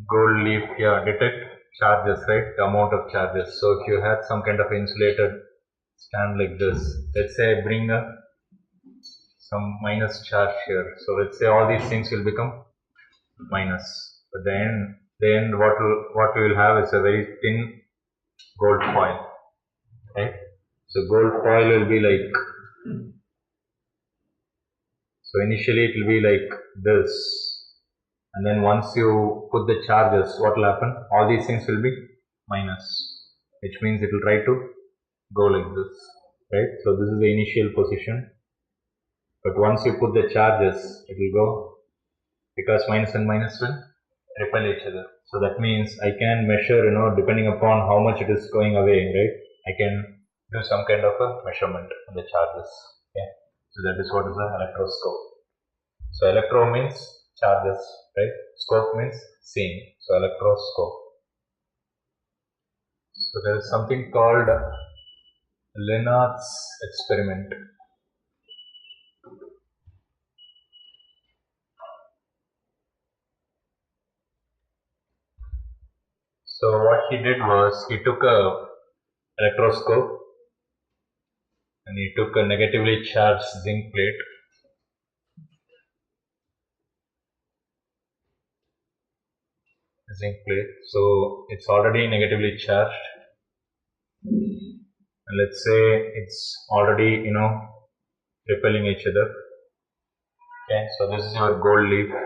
gold leaf here, detect charges, right? The amount of charges. So if you have some kind of insulated stand like this, let's say I bring some minus charge here. So let's say all these things will become minus. But then what we will have is a very thin gold foil, right? So gold foil will be like, so initially it will be like this, and then once you put the charges, what will happen? All these things will be minus, which means it will try to go like this, right? So this is the initial position, but once you put the charges, it will go, because minus and minus will repel each other. So that means I can measure, depending upon how much it is going away, right? I can do some kind of a measurement on the charges. Okay. So that is what is the electroscope. So electro means charges, right? Scope means seeing. So electroscope. So there is something called Lenard's experiment. So what he did was, he took a electroscope and he took a negatively charged zinc plate. So it's already negatively charged, and let's say it's already repelling each other. Okay, so this is your gold leaf. Okay.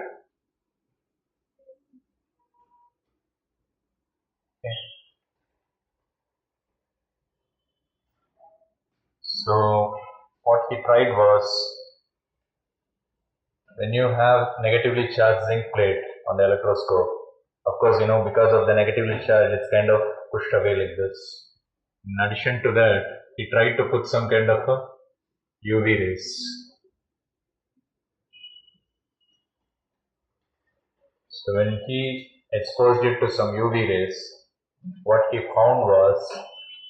So what he tried was, when you have negatively charged zinc plate on the electroscope, of course, because of the negatively charged, it's kind of pushed away like this. In addition to that, he tried to put some kind of a UV rays. So when he exposed it to some UV rays, what he found was,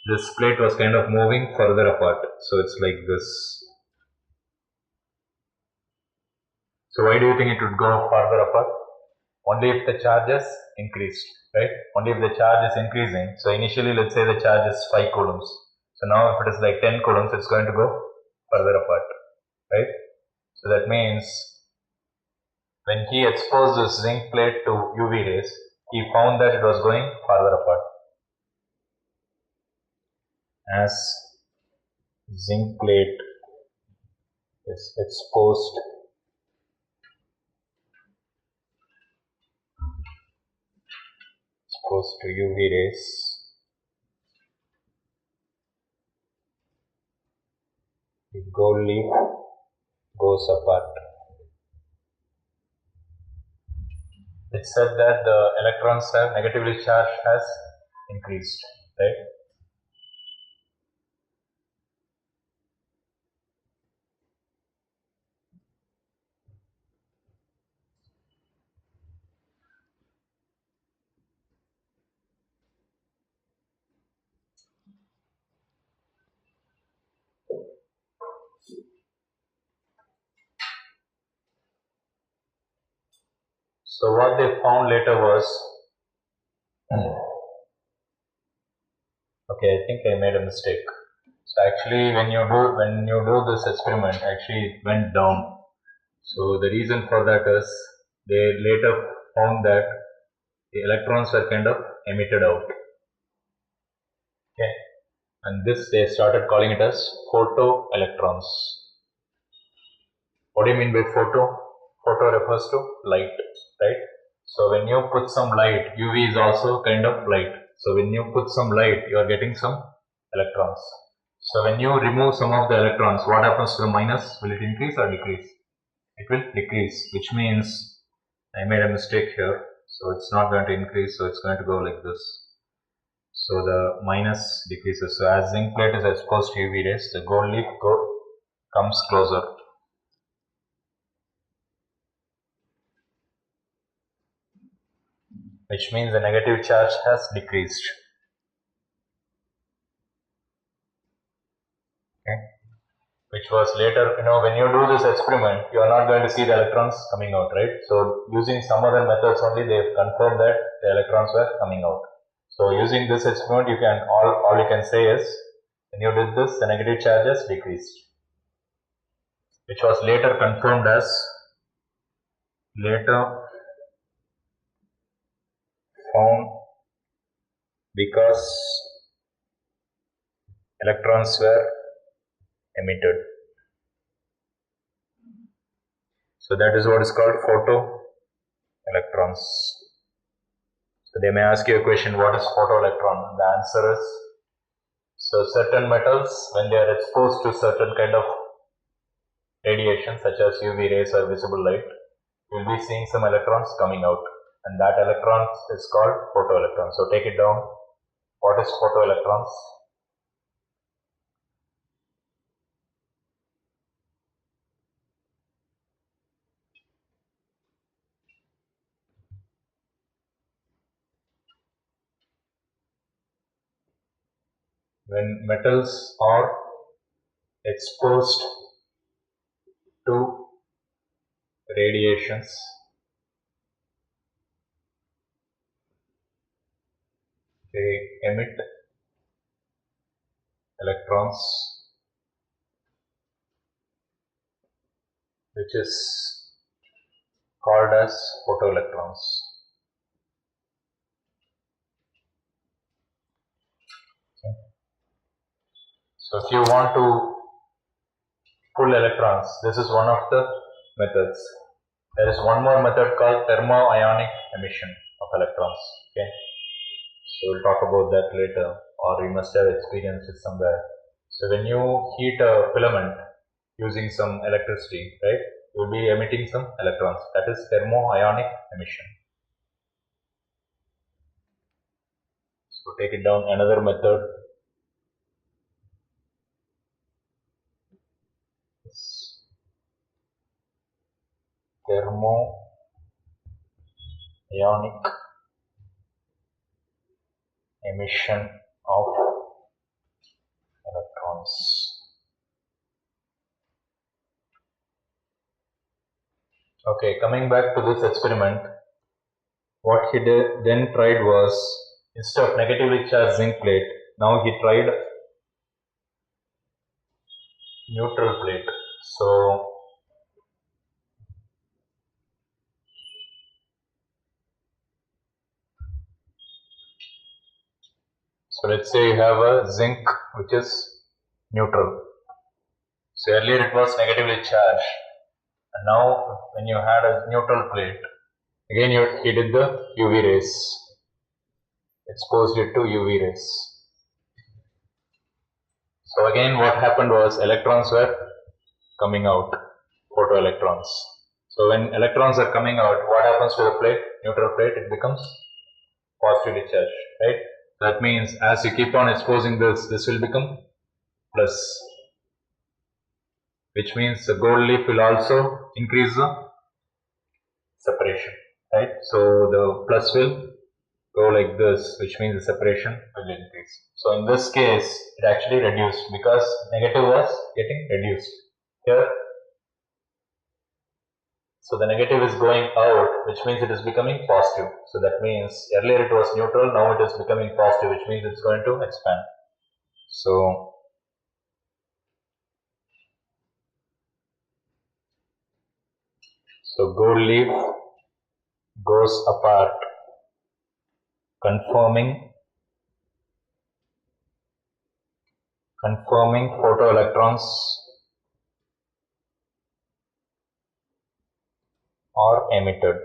this plate was kind of moving further apart. So it's like this. So why do you think it would go farther apart? Only if the charge is increased, right? Only if the charge is increasing. So initially, let's say the charge is 5 coulombs. So now if it is like 10 coulombs, it's going to go further apart, right? So that means when he exposed this zinc plate to UV rays, he found that it was going farther apart. As zinc plate is exposed to UV rays, the gold leaf goes apart. It said that the electrons have negatively charged has increased, right? So what they found later was, okay, I think I made a mistake. So actually, when you do this experiment, actually it went down. So the reason for that is, they later found that the electrons are kind of emitted out. Okay, and this they started calling it as photoelectrons. What do you mean by photo? Photo refers to light, right? So when you put some light, UV is also kind of light. So when you put some light, you are getting some electrons. So when you remove some of the electrons, what happens to the minus? Will it increase or decrease? It will decrease, which means I made a mistake here. So it's not going to increase, so it's going to go like this. So the minus decreases. So as zinc plate is exposed to UV rays, the gold leaf comes closer. Which means the negative charge has decreased. Okay. Which which was later, when you do this experiment, you are not going to see the electrons coming out, right? So using some other methods only, they have confirmed that the electrons were coming out. So using this experiment, you can all you can say is, when you did this, the negative charges decreased, which was later confirmed as found because electrons were emitted. So that is what is called photoelectrons. So they may ask you a question, what is photoelectron? The answer is, so certain metals, when they are exposed to certain kind of radiation such as UV rays or visible light, you will be seeing some electrons coming out, and that electrons is called photoelectrons. So take it down. What is photoelectrons? When metals are exposed to radiations, they emit electrons, which is called as photoelectrons. So if you want to pull electrons, this is one of the methods. There is one more method called thermo-ionic emission of electrons. Okay, so we'll talk about that later, or you must have experienced it somewhere. So when you heat a filament using some electricity, right, you will be emitting some electrons. That is thermo-ionic emission. So take it down. Another method is thermo-ionic emission of electrons. Okay, coming back to this experiment, what he then tried was, instead of negatively charged zinc plate, now he tried neutral plate. So let's say you have a zinc which is neutral. So earlier it was negatively charged, and now when you had a neutral plate, again he did the UV rays, exposed it to UV rays. So again what happened was, electrons were coming out, photoelectrons. So when electrons are coming out, what happens to the plate, neutral plate? It becomes positively charged, right? That means as you keep on exposing this will become plus, which means the gold leaf will also increase the separation, right? So the plus will go like this, which means the separation will increase. So in this case, it actually reduced because negative was getting reduced here. So the negative is going out, which means it is becoming positive. So that means earlier it was neutral, now it is becoming positive, which means it's going to expand. So gold leaf goes apart, conforming photoelectrons are emitted.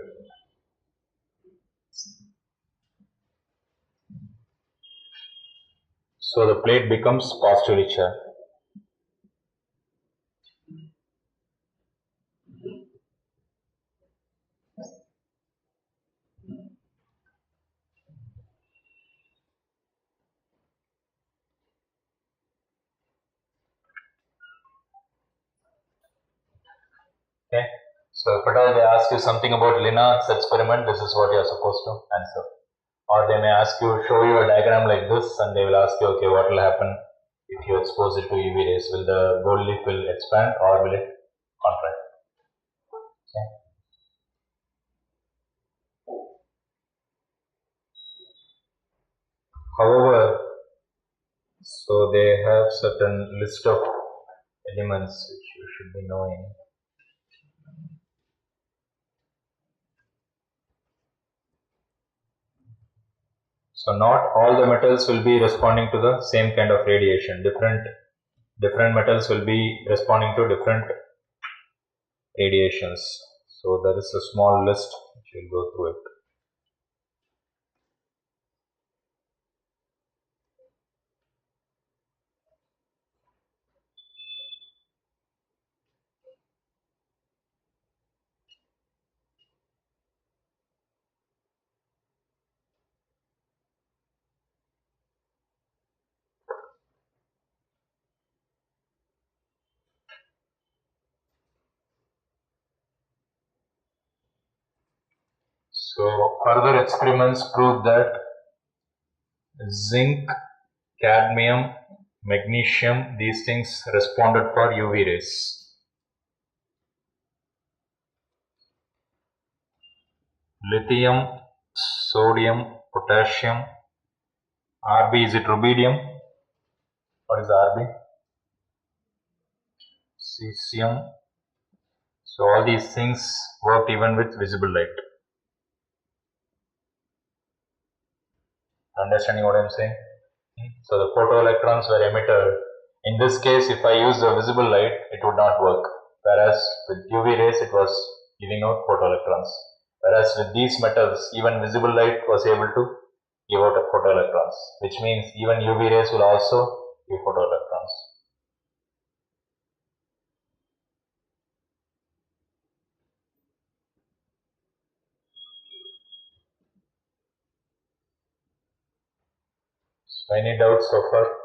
So the plate becomes positively charged. Okay. So if at all they ask you something about Linard's experiment, this is what you are supposed to answer. Or they may ask you, show you a diagram like this, and they will ask you, okay, what will happen if you expose it to UV rays? Will the gold leaf will expand or will it contract? Okay. However, so they have certain list of elements which you should be knowing. So not all the metals will be responding to the same kind of radiation. Different metals will be responding to different radiations. So there is a small list which will go through it. So further experiments prove that zinc, cadmium, magnesium, these things responded for UV rays. Lithium, sodium, potassium, Rb, is it rubidium? What is Rb? Cesium. So all these things work even with visible light. Understanding what I am saying? So the photoelectrons were emitted. In this case, if I use the visible light, it would not work. Whereas with UV rays, it was giving out photoelectrons. Whereas with these metals, even visible light was able to give out photoelectrons, which means even UV rays will also give photoelectrons. So any doubts so far?